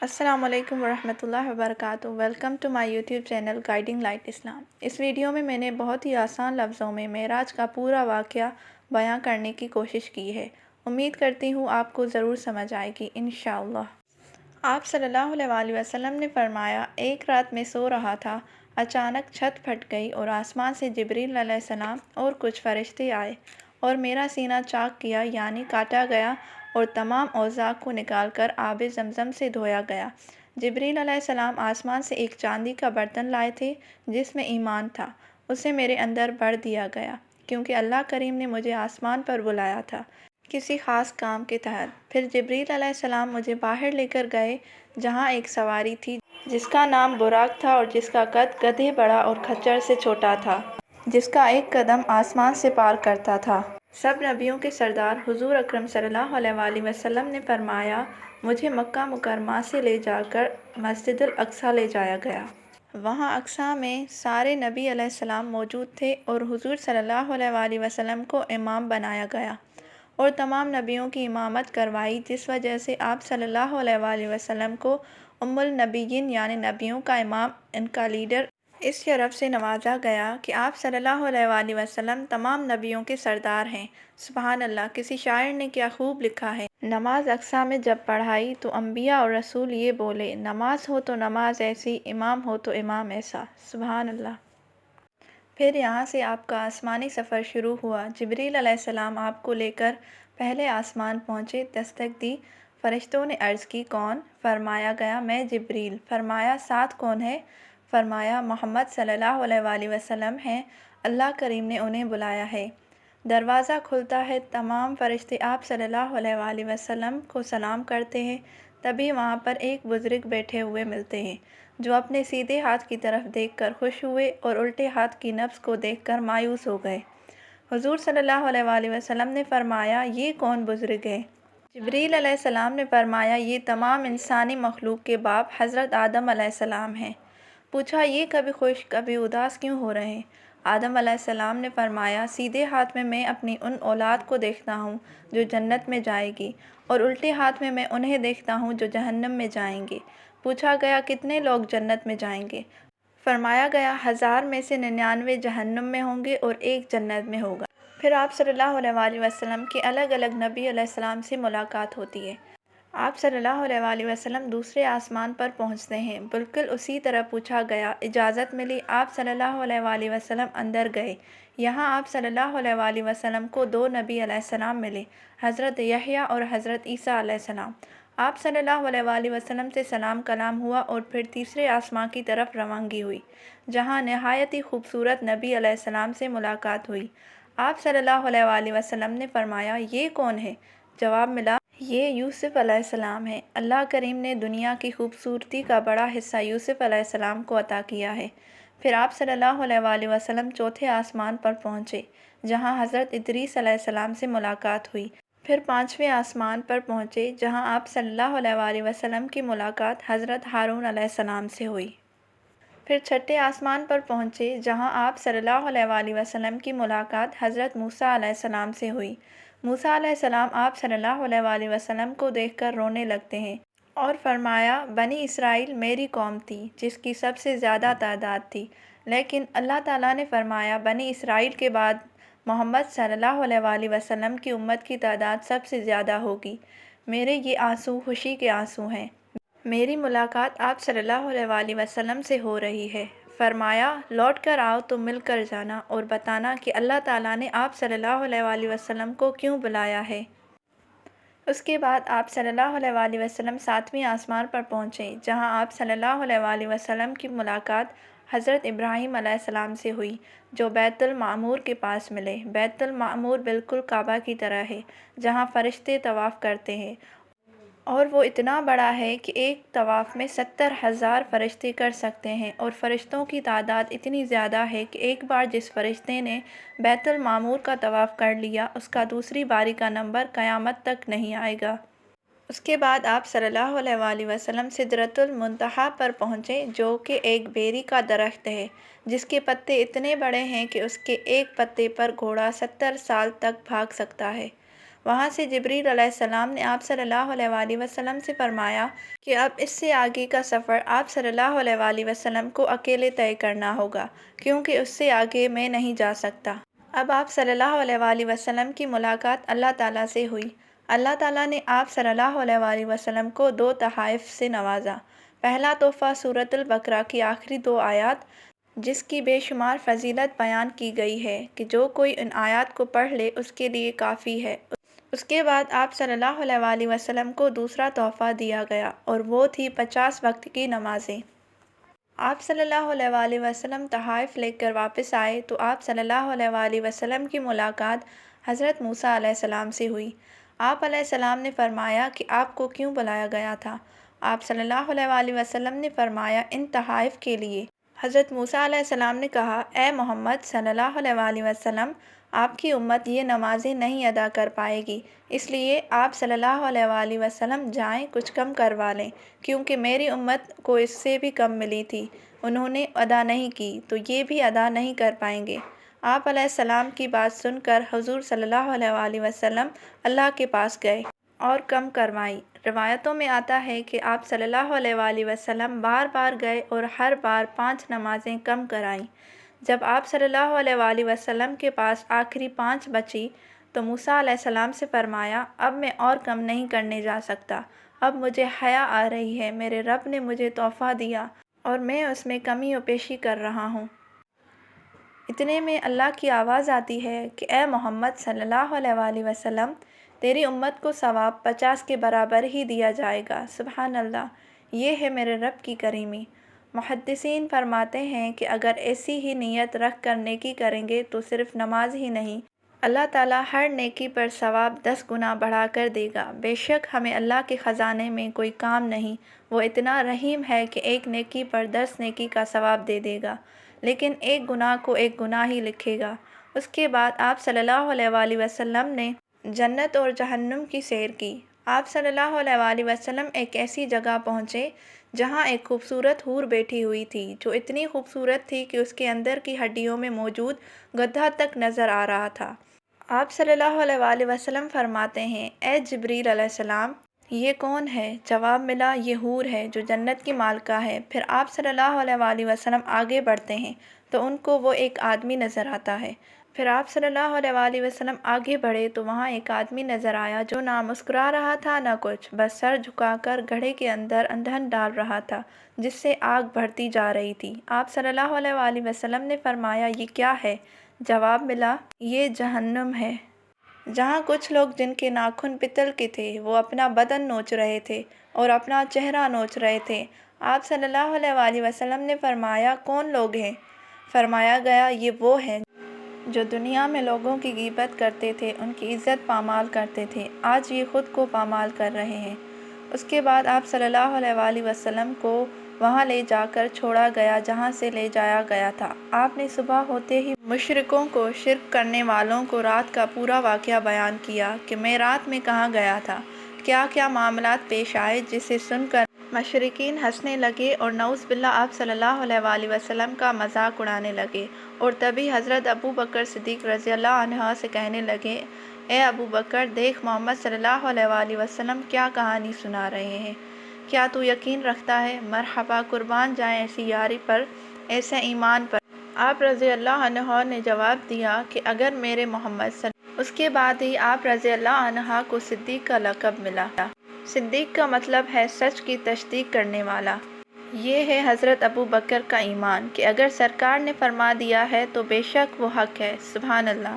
السلام علیکم ورحمۃ اللہ وبرکاتہ۔ Welcome to my YouTube channel Guiding Light اسلام۔ اس ویڈیو میں نے بہت ہی آسان لفظوں میں معراج کا پورا واقعہ بیان کرنے کی کوشش کی ہے۔ امید کرتی ہوں آپ کو ضرور سمجھ آئے گی انشاءاللہ۔ آپ صلی اللہ علیہ وآلہ وسلم نے فرمایا، ایک رات میں سو رہا تھا، اچانک چھت پھٹ گئی اور آسمان سے جبریل علیہ السلام اور کچھ فرشتے آئے اور میرا سینہ چاک کیا، یعنی کاٹا گیا اور تمام اوضاع کو نکال کر آب زمزم سے دھویا گیا۔ جبریل علیہ السلام آسمان سے ایک چاندی کا برتن لائے تھے جس میں ایمان تھا، اسے میرے اندر بھر دیا گیا کیونکہ اللہ کریم نے مجھے آسمان پر بلایا تھا کسی خاص کام کے تحت۔ پھر جبریل علیہ السلام مجھے باہر لے کر گئے جہاں ایک سواری تھی جس کا نام براق تھا اور جس کا قد گدھے بڑا اور کھچر سے چھوٹا تھا، جس کا ایک قدم آسمان سے پار کرتا تھا۔ سب نبیوں کے سردار حضور اکرم صلی اللہ علیہ وآلہ وسلم نے فرمایا، مجھے مکہ مکرمہ سے لے جا کر مسجد الاقصیٰ لے جایا گیا۔ وہاں اقصیٰ میں سارے نبی علیہ السلام موجود تھے اور حضور صلی اللہ علیہ وآلہ وسلم کو امام بنایا گیا اور تمام نبیوں کی امامت کروائی، جس وجہ سے آپ صلی اللہ علیہ وآلہ وسلم کو ام النبیین یعنی نبیوں کا امام، ان کا لیڈر، اس شرف سے نوازا گیا کہ آپ صلی اللہ علیہ وآلہ وسلم تمام نبیوں کے سردار ہیں۔ سبحان اللہ! کسی شاعر نے کیا خوب لکھا ہے، نماز اقصیٰ میں جب پڑھائی تو انبیاء اور رسول یہ بولے، نماز ہو تو نماز ایسی، امام ہو تو امام ایسا۔ سبحان اللہ! پھر یہاں سے آپ کا آسمانی سفر شروع ہوا۔ جبریل علیہ السلام آپ کو لے کر پہلے آسمان پہنچے، دستک دی، فرشتوں نے عرض کی، کون؟ فرمایا گیا، میں جبریل۔ فرمایا، ساتھ کون ہے؟ فرمایا، محمد صلی اللہ علیہ وآلہ وسلم ہیں، اللہ کریم نے انہیں بلایا ہے۔ دروازہ کھلتا ہے، تمام فرشتے آپ صلی اللہ علیہ وآلہ وسلم کو سلام کرتے ہیں، تبھی وہاں پر ایک بزرگ بیٹھے ہوئے ملتے ہیں جو اپنے سیدھے ہاتھ کی طرف دیکھ کر خوش ہوئے اور الٹے ہاتھ کی نبض کو دیکھ کر مایوس ہو گئے۔ حضور صلی اللہ علیہ وآلہ وسلم نے فرمایا، یہ کون بزرگ ہے؟ جبریل علیہ السلام نے فرمایا، یہ تمام انسانی مخلوق کے باپ حضرت آدم علیہ السلام ہیں۔ پوچھا، یہ کبھی خوش کبھی اداس کیوں ہو رہے ہیں؟ آدم علیہ السلام نے فرمایا، سیدھے ہاتھ میں اپنی ان اولاد کو دیکھتا ہوں جو جنت میں جائے گی اور الٹے ہاتھ میں انہیں دیکھتا ہوں جو جہنم میں جائیں گے۔ پوچھا گیا، کتنے لوگ جنت میں جائیں گے؟ فرمایا گیا، 1000 میں سے 99 جہنم میں ہوں گے اور ایک جنت میں ہوگا۔ پھر آپ صلی اللہ علیہ وآلہ وسلم کے الگ الگ نبی علیہ السلام سے ملاقات ہوتی ہے۔ آپ صلی اللہ علیہ وآلہ وسلم دوسرے آسمان پر پہنچتے ہیں، بالکل اسی طرح پوچھا گیا، اجازت ملی، آپ صلی اللہ علیہ وآلہ وسلم اندر گئے۔ یہاں آپ صلی اللہ علیہ وآلہ وسلم کو 2 نبی علیہ السلام ملے، حضرت یحییٰ اور حضرت عیسیٰ علیہ السلام۔ آپ صلی اللہ علیہ وآلہ وسلم سے سلام کلام ہوا اور پھر تیسرے آسمان کی طرف روانگی ہوئی جہاں نہایت ہی خوبصورت نبی علیہ السلام سے ملاقات ہوئی۔ آپ صلی اللہ علیہ وآلہ وسلم نے فرمایا، یہ کون ہے؟ جواب ملا، یہ یوسف علیہ السلام ہے۔ اللہ کریم نے دنیا کی خوبصورتی کا بڑا حصہ یوسف علیہ السلام کو عطا کیا ہے۔ پھر آپ صلی اللہ علیہ وآلہ وسلم چوتھے آسمان پر پہنچے جہاں حضرت ادریس علیہ السلام سے ملاقات ہوئی۔ پھر 5ویں آسمان پر پہنچے جہاں آپ صلی اللہ علیہ وآلہ وسلم کی ملاقات حضرت ہارون علیہ السلام سے ہوئی۔ پھر 6ٹھے آسمان پر پہنچے جہاں آپ صلی اللہ علیہ وآلہ وسلم کی ملاقات حضرت موسیٰ علیہ السلام سے ہوئی۔ موسیٰ علیہ السلام آپ صلی اللہ علیہ وآلہ وسلم کو دیکھ کر رونے لگتے ہیں اور فرمایا، بنی اسرائیل میری قوم تھی جس کی سب سے زیادہ تعداد تھی، لیکن اللہ تعالیٰ نے فرمایا، بنی اسرائیل کے بعد محمد صلی اللہ علیہ وآلہ وسلم کی امت کی تعداد سب سے زیادہ ہوگی۔ میرے یہ آنسو خوشی کے آنسو ہیں، میری ملاقات آپ صلی اللہ علیہ وآلہ وسلم سے ہو رہی ہے۔ فرمایا، لوٹ کر آؤ تو مل کر جانا اور بتانا کہ اللہ تعالیٰ نے آپ صلی اللہ علیہ وآلہ وسلم کو کیوں بلایا ہے۔ اس کے بعد آپ صلی اللہ علیہ وآلہ وسلم 7ویں آسمان پر پہنچے جہاں آپ صلی اللہ علیہ وآلہ وسلم کی ملاقات حضرت ابراہیم علیہ السلام سے ہوئی جو بیت المعمور کے پاس ملے۔ بیت المعمور بالکل کعبہ کی طرح ہے جہاں فرشتے طواف کرتے ہیں اور وہ اتنا بڑا ہے کہ ایک طواف میں 70,000 فرشتے کر سکتے ہیں، اور فرشتوں کی تعداد اتنی زیادہ ہے کہ ایک بار جس فرشتے نے بیت المعمور کا طواف کر لیا اس کا دوسری باری کا نمبر قیامت تک نہیں آئے گا۔ اس کے بعد آپ صلی اللہ علیہ وآلہ وسلم سدرۃ المنتہا پر پہنچے جو کہ ایک بیری کا درخت ہے جس کے پتے اتنے بڑے ہیں کہ اس کے ایک پتے پر گھوڑا 70 سال تک بھاگ سکتا ہے۔ وہاں سے جبریل علیہ السلام نے آپ صلی اللہ علیہ وآلہ وسلم سے فرمایا کہ اب اس سے آگے کا سفر آپ صلی اللہ علیہ وآلہ وسلم کو اکیلے طے کرنا ہوگا، کیونکہ اس سے آگے میں نہیں جا سکتا۔ اب آپ صلی اللہ علیہ وآلہ وسلم کی ملاقات اللہ تعالیٰ سے ہوئی۔ اللہ تعالیٰ نے آپ صلی اللہ علیہ وآلہ وسلم کو 2 تحائف سے نوازا۔ پہلا تحفہ سورۃ البقرہ کی آخری 2 آیات، جس کی بے شمار فضیلت بیان کی گئی ہے کہ جو کوئی ان آیات کو پڑھ لے اس کے لیے کافی ہے۔ اس کے بعد آپ صلی اللہ علیہ وآلہ وسلم کو دوسرا تحفہ دیا گیا اور وہ تھی 50 وقت کی نمازیں۔ آپ صلی اللہ علیہ وآلہ وسلم تحائف لے کر واپس آئے تو آپ صلی اللہ علیہ وآلہ وسلم کی ملاقات حضرت موسیٰ علیہ السلام سے ہوئی۔ آپ علیہ السلام نے فرمایا کہ آپ کو کیوں بلایا گیا تھا؟ آپ صلی اللہ علیہ وآلہ وسلم نے فرمایا ان تحائف کے لیے۔ حضرت موسیٰ علیہ السلام نے کہا، اے محمد صلی اللہ علیہ وآلہ وسلم، آپ کی امت یہ نمازیں نہیں ادا کر پائے گی، اس لیے آپ صلی اللہ علیہ وآلہ وسلم جائیں کچھ کم کروا لیں، کیونکہ میری امت کو اس سے بھی کم ملی تھی، انہوں نے ادا نہیں کی تو یہ بھی ادا نہیں کر پائیں گے۔ آپ علیہ السلام کی بات سن کر حضور صلی اللہ علیہ وآلہ وسلم اللہ کے پاس گئے اور کم کروائی۔ روایتوں میں آتا ہے کہ آپ صلی اللہ علیہ وآلہ وسلم بار بار گئے اور ہر بار 5 نمازیں کم کرائیں۔ جب آپ صلی اللہ علیہ وآلہ وسلم کے پاس آخری 5 بچی تو موسیٰ علیہ السلام سے فرمایا، اب میں اور کم نہیں کرنے جا سکتا، اب مجھے حیا آ رہی ہے، میرے رب نے مجھے تحفہ دیا اور میں اس میں کمی و بیشی کر رہا ہوں۔ اتنے میں اللہ کی آواز آتی ہے کہ اے محمد صلی اللہ علیہ وآلہ وسلم، تیری امت کو ثواب 50 کے برابر ہی دیا جائے گا۔ سبحان اللہ، یہ ہے میرے رب کی کریمی۔ محدثین فرماتے ہیں کہ اگر ایسی ہی نیت رکھ کر نیکی کریں گے تو صرف نماز ہی نہیں، اللہ تعالیٰ ہر نیکی پر ثواب 10 گنا بڑھا کر دے گا۔ بے شک ہمیں اللہ کے خزانے میں کوئی کام نہیں، وہ اتنا رحیم ہے کہ ایک نیکی پر 10 نیکی کا ثواب دے دے گا، لیکن ایک گناہ کو 1 گناہ ہی لکھے گا۔ اس کے بعد آپ صلی اللہ علیہ وآلہ وسلم نے جنت اور جہنم کی سیر کی۔ آپ صلی اللہ علیہ وآلہ وسلم ایک ایسی جگہ پہنچے جہاں ایک خوبصورت حور بیٹھی ہوئی تھی، جو اتنی خوبصورت تھی کہ اس کے اندر کی ہڈیوں میں موجود گدھا تک نظر آ رہا تھا۔ آپ صلی اللہ علیہ وآلہ وسلم فرماتے ہیں، اے جبریل علیہ السلام، یہ کون ہے؟ جواب ملا، یہ حور ہے جو جنت کی مالکہ ہے۔ پھر آپ صلی اللہ علیہ وآلہ وسلم آگے بڑھتے ہیں تو ان کو وہ ایک آدمی نظر آتا ہے۔ پھر آپ صلی اللہ علیہ وآلہ وسلم آگے بڑھے تو وہاں ایک آدمی نظر آیا جو نہ مسکرا رہا تھا نہ کچھ، بس سر جھکا کر گھڑے کے اندر ایندھن ڈال رہا تھا جس سے آگ بڑھتی جا رہی تھی۔ آپ صلی اللہ علیہ وآلہ وسلم نے فرمایا، یہ کیا ہے؟ جواب ملا، یہ جہنم ہے، جہاں کچھ لوگ جن کے ناخن پتل کے تھے وہ اپنا بدن نوچ رہے تھے اور اپنا چہرہ نوچ رہے تھے۔ آپ صلی اللہ علیہ وآلہ وسلم نے فرمایا، کون لوگ ہیں؟ فرمایا گیا، یہ وہ ہیں جو دنیا میں لوگوں کی غیبت کرتے تھے، ان کی عزت پامال کرتے تھے، آج یہ خود کو پامال کر رہے ہیں۔ اس کے بعد آپ صلی اللہ علیہ وآلہ وسلم کو وہاں لے جا کر چھوڑا گیا جہاں سے لے جایا گیا تھا۔ آپ نے صبح ہوتے ہی مشرکوں کو، شرک کرنے والوں کو رات کا پورا واقعہ بیان کیا کہ میں رات میں کہاں گیا تھا، کیا کیا معاملات پیش آئے، جسے سن کر مشرکین ہنسنے لگے اور نعوذ باللہ آپ صلی اللہ علیہ وآلہ وسلم کا مذاق اڑانے لگے، اور تبھی حضرت ابو بکر صدیق رضی اللہ عنہ سے کہنے لگے، اے ابو بکر، دیکھ محمد صلی اللہ علیہ وآلہ وسلم کیا کہانی سنا رہے ہیں، کیا تو یقین رکھتا ہے؟ مرحبا، قربان جائیں ایسی یاری پر، ایسے ایمان پر۔ آپ رضی اللہ عنہ نے جواب دیا کہ اگر میرے محمد اس کے بعد ہی آپ رضی اللہ عنہ کو صدیق کا لقب ملا۔ صدیق کا مطلب ہے سچ کی تصدیق کرنے والا۔ یہ ہے حضرت ابو بکر کا ایمان کہ اگر سرکار نے فرما دیا ہے تو بے شک وہ حق ہے۔ سبحان اللہ۔